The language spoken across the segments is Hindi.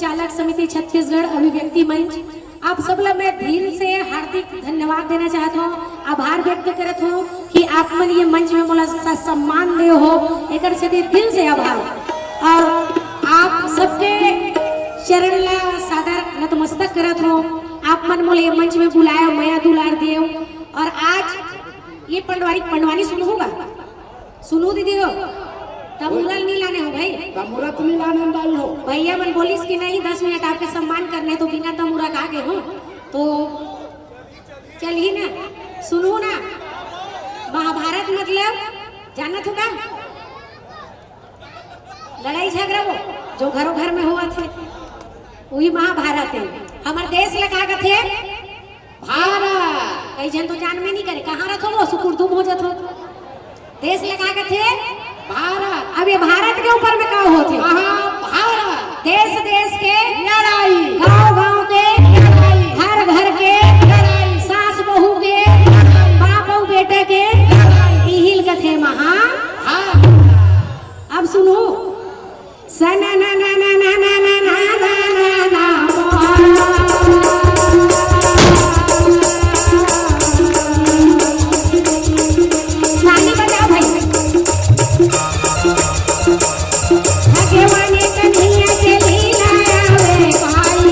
संचालक समिति छत्तीसगढ़ अभिव्यक्ति मंच आप सब लोग मैं दिल से हार्दिक धन्यवाद देना चाहता हूँ, आभार व्यक्त करत हूँ कि आप मन ये मंच में मोला सम्मान दे हो, एक दिल से आभार। और आप सबके चरण ला सादर नतमस्तक करत हो, आप मन मोले ये मंच में बुलाया, मया दुलार देव। और आज ये पंडवानी सुनू दीदी हो तमुरल नहीं लाने हो भाई, तमुरत नहीं लाने नहीं हो भैया मन बोलिस कि नहीं 10 मिनट आपके सम्मान करने, तो बिना तमुरा कहा के हो तो चल ही ना सुनो ना। महाभारत मतलब जानत हो का लड़ाई झगड़ा वो जो घरों घर में हुआ थे वही महाभारत है। हमारे देश लगा के थे भारत, कई जन तो जान में नहीं करे कहाँ रखो वो सुकुर्दुम हो जाते। देश लगा के थे भारत, अब ये भारत के ऊपर में क्या होते भारत, देश देश के लड़ाई, गांव गांव के लड़ाई, घर घर के लड़ाई, सास बहू के, बाप और बेटे के इहिल के थे महा। अब सुनो सना ना ना ना ना ना ना ना ना ना नानी बजाओ भाई। भगवान कन्हैया के लीला रे भाई,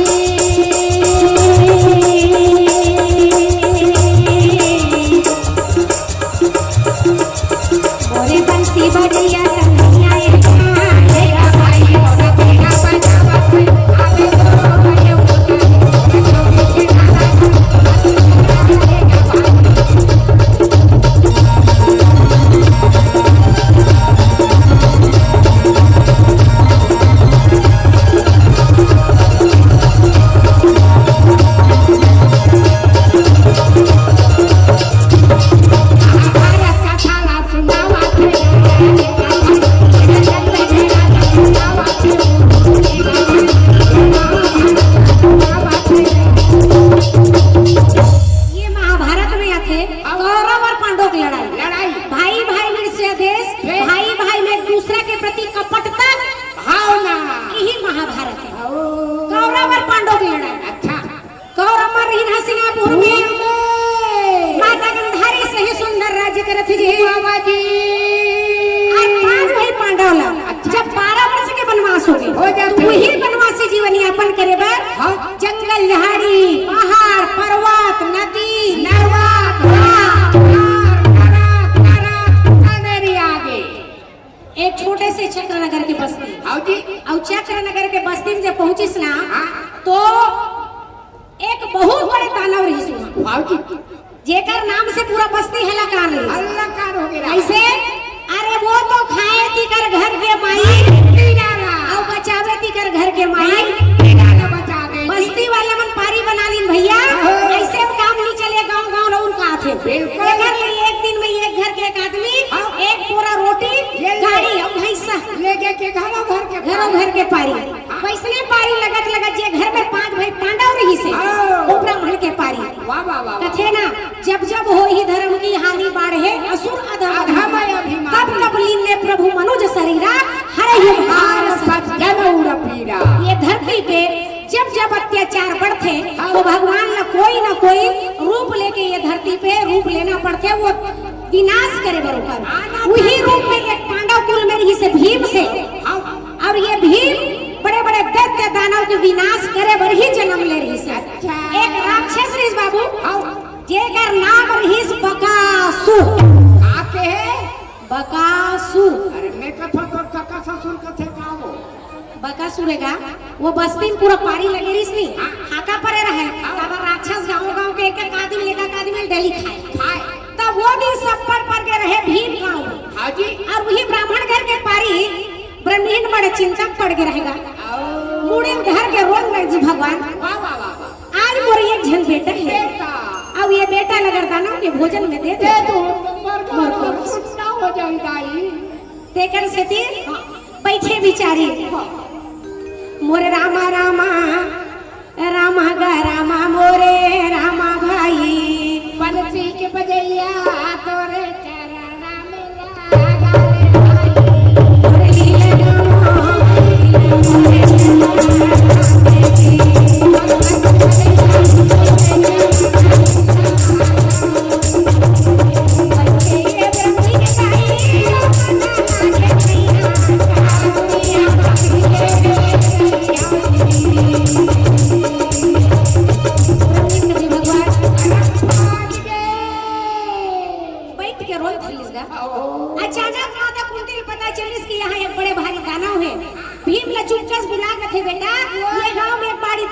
मोरे बंसी बजिया कन्हैया रे भाई, मोरा बेटा बजावा आवे जंगल झाड़ी पहाड़ पर्वत नदी नरवा आगे एक छोटे से चक्रनगर की बस्ती और चक्रनगर के बस्ती में जब पहुंचिस ना तो एक बहुत बड़े दानव रही सुना जेकर नाम से पूरा बस्ती हलाकार रही। ऐसे अरे वो तो खाए थी कर घर के माई और बचावे थी कर घर के माई, बस्ती वाले मन पारी बना लीन भैया, ऐसे काम नहीं चले गांव गांव रउन का थे। एक दिन में एक घर के एक आदमी एक पूरा रोटी गाड़ी और भैंसा लेके के घरों घर के पारी, वैसने पारी लगत जे घर में 5 भाई पांडव रही से वो ब्राह्मण के पारी कथे ना जब जब हो ही धर्म की हानि बाढ़े असुर अधम तब तब लीने प्रभु मनुज शरीरा हरे भार सज्जन उर पीरा। ये धरती पे जब जब अत्याचार बढ़ते तो भगवान ना कोई रूप लेके ये धरती पे रूप लेना पड़ते, वो विनाश करे बरोबर। वही रूप में एक पांडव कुल में रही से भीम से, और ये भीम बड़े बड़े दैत्य दानव के विनाश करे बर ही जन्म ले रही से। एक राक्षस रही बाबू जेकर नाम रही बकासुर। आके है बकासुर, अरे मैं कथा तो काका ससुर कथे का वो बकासुर का वो बस्ती में पूरा पारी लगे रही नी हाका परे रहे, तब राक्षस गांव गांव के एक आदमी लेकर आदमी डेली खाए तब वो दिन सब पर के रहे भीम गांव और वही ब्राह्मण घर के पारी ब्रह्मीण बड़े चिंता पड़ के रहेगा मुड़े घर के रोज में भगवान आज मोर एक झन बेटा है, अब ये बेटा लगर दानव के भोजन में दे तो हो जाए तेकर से बैठे बिचारी मोरे रामा रामा रामा गा रामा मोरे रामा भाई बंसी के बजैया तोरे चरणा में लागा रे भाई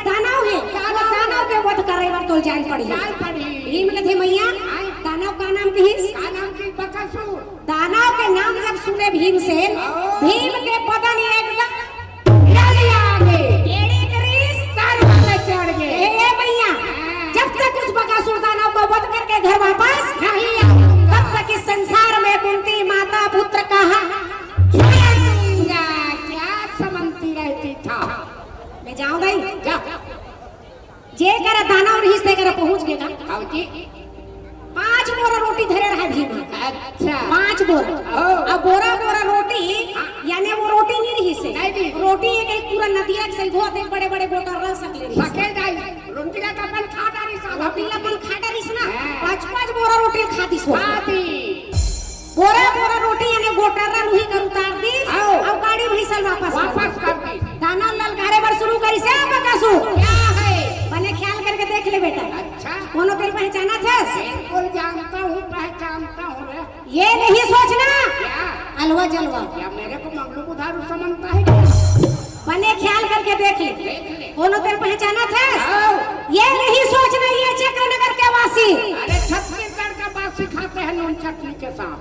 दानव है, वो दानव के वध करे बर तो जान पड़ी। भीम के थे मैया, दानव का नाम कहिस? बकासुर। दानव के नाम जब सुने भीम से, भीम के बदन एकदम भैया जब तक उस बकासुर दानव को वध करके घर वापस नहीं आया, तब तक इस संसार में कुंती माता पुत्र कहा क्या समझती रहती था। मैं जाऊं गई जे कर दानव रही से कर पहुंच गएगा। 5 बोरा रोटी धरे रहा भीम। अच्छा 5 बोरा। अब बोरा बोरा रोटी यानी वो रोटी नहीं रही से, रोटी एक पूरा नदिया से घो दे बड़े बड़े गोटा रह सकले रोटी का अपन खाता रही सा, रोटी ला अपन खाता रही ना। 5 बोरा रोटी खाती सो बोरा बोरा रोटी यानी गोटा रा लुही कर उतार दी और गाड़ी भैसल वापस कर दी। दाना ललकारे बर शुरू करी से बकासुर क्या है बने ख्याल करके देख ले बेटा। अच्छा कोनो तेरे पहचाना था? बिल्कुल जानता हूँ, पहचानता हूँ रे। ये नहीं सोचना क्या अलवा जलवा क्या मेरे को मंगलू बुधारू समझता है क्या? बने ख्याल करके देख ले कोनो तेरे पहचाना था? ये नहीं सोचना ये चक्रनगर के वासी। अरे छत्तीसगढ़ का बासी खाते हैं नून चटनी के साथ।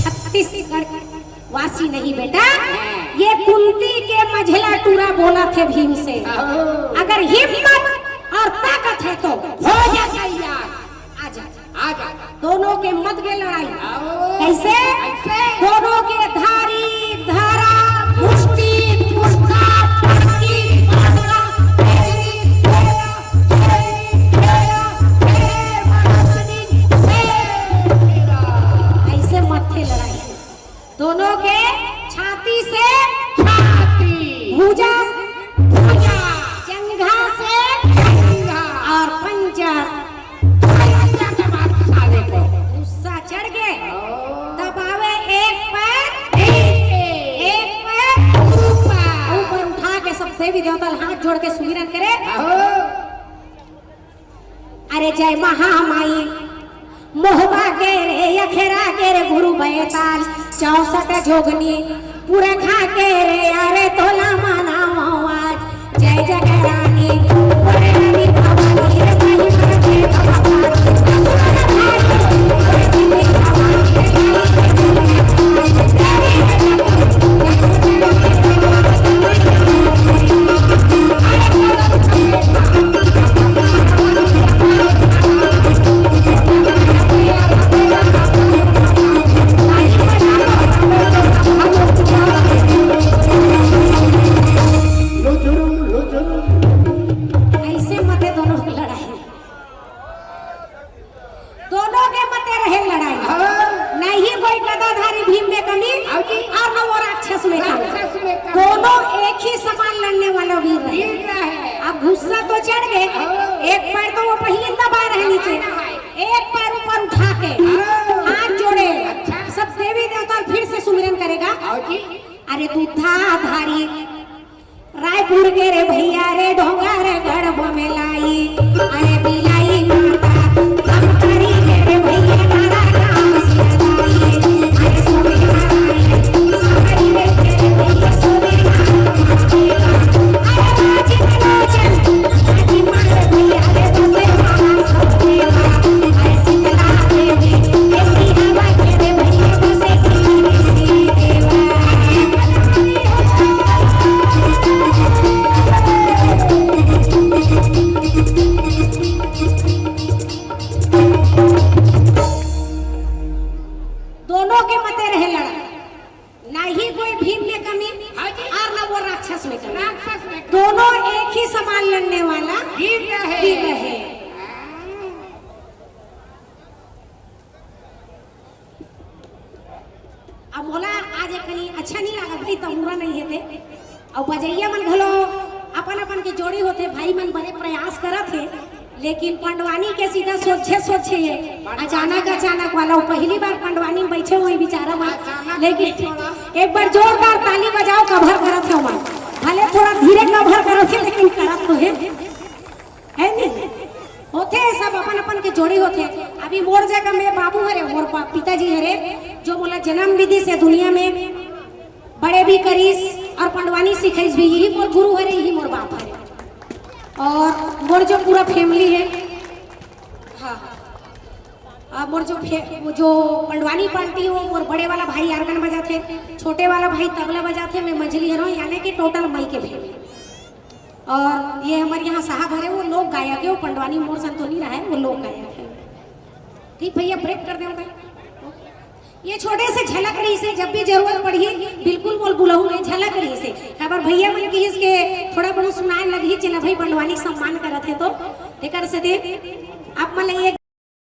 छत्तीसगढ़ वासी नहीं बेटा, ये कुंती के मझला टूरा बोला थे भीम से। अगर हिम्मत और ताकत है तो हो जा यार, आजा दोनों के मत के लड़ाई। कैसे? दोनों के धारी धारा मुष्टि मुष्टा पाटी पाटला ऐसे मत्थे लड़ाई। दोनों के छाती से छाती, भुजा जंघा से और पंजा गुस्सा चढ़ गए दबावे एक पैर ऊपर उठा के सब देवी देवता हाथ जोड़ के सुमिरन करे। अरे जय महामाई मोहबा के रे अखेरा के रे गुरु बैताल 64 जोगनी पूरा खा के रे अरे तोला माना आज जय जगरानी रानी भवानी रे ऐसे मते दोनों की लड़ाई, दोनों के मते रहे लड़ाई। नहीं कोई गदाधारी भीम में कमी और न वो राक्षस में कमी, दोनों एक ही समान लड़ने वाला वीर रहे। अब गुस्सा तो चढ़ गए, एक पैर तो वो पहले दबा रहे नीचे, एक पैर ऊपर उठा के हाथ जोड़े सब देवी देवता फिर से सुमिरन करेगा। अरे दूधा धारी रायपुर के रे भैया रे ढोंगा रे गढ़ में लाई अरे बिलाई माता हम करी के रे भैया तारा काम सिलाई अरे सोने नारायण सारी रे के भैया सोने नारायण अरे बाजी लोचन बाजी मार भैया रे बसे मामा सब देवा अरे शीतला देवी ऐसी हवा के रे भैया बसे सी देवा। दोनों के मते रहे लड़ा, ना ही कोई भीम में कमी और ना वो राक्षस में कमी, दोनों एक ही समान लड़ने वाला वीर रहे। अब बोला आज कहीं अच्छा नहीं लगा भाई तमुरा नहीं है थे और बजैया मन घलो अपन अपन के जोड़ी होते भाई मन बड़े प्रयास करत थे, लेकिन पंडवानी के सीधा सोचे अचानक वाला पहली बार पंडवानी में बैठे हुए बेचारा मन, लेकिन एक बार जोरदार ताली बजाओ कभर करत है मन, भले थोड़ा धीरे कभर करत है लेकिन करत तो है नहीं होते सब अपन अपन के जोड़ी होते। अभी मोर जगह में बाबू हरे मोर पिताजी हरे जो बोला जन्म विधि से दुनिया में बड़े भी करीस और पंडवानी सिखाईस भी, यही मोर गुरु हरे यही मोर बाप हरे। और मोर जो पूरा फैमिली है, हाँ, मोर जो पंडवानी पार्टी हो, मोर बड़े वाला भाई आर्गन बजाते, छोटे वाला भाई तबला बजाते, मैं मंझली हूँ, यानी कि टोटल मई के फैमिली। और ये हमारे यहाँ साहब है, वो लोग गायक है, वो पंडवानी मोर संतो नहीं रहा है, वो लोग गायक है। ठीक भैया, ब्रेक कर देंगे। ये छोटे से झलक रही से, जब भी जरूरत पड़ी बिल्कुल बोल बुलाऊ में झलक रही से खबर भैया मन की इसके थोड़ा बहुत सुनाए लगी, चला भाई पंडवानी सम्मान करते तो ठीक से दे आप मन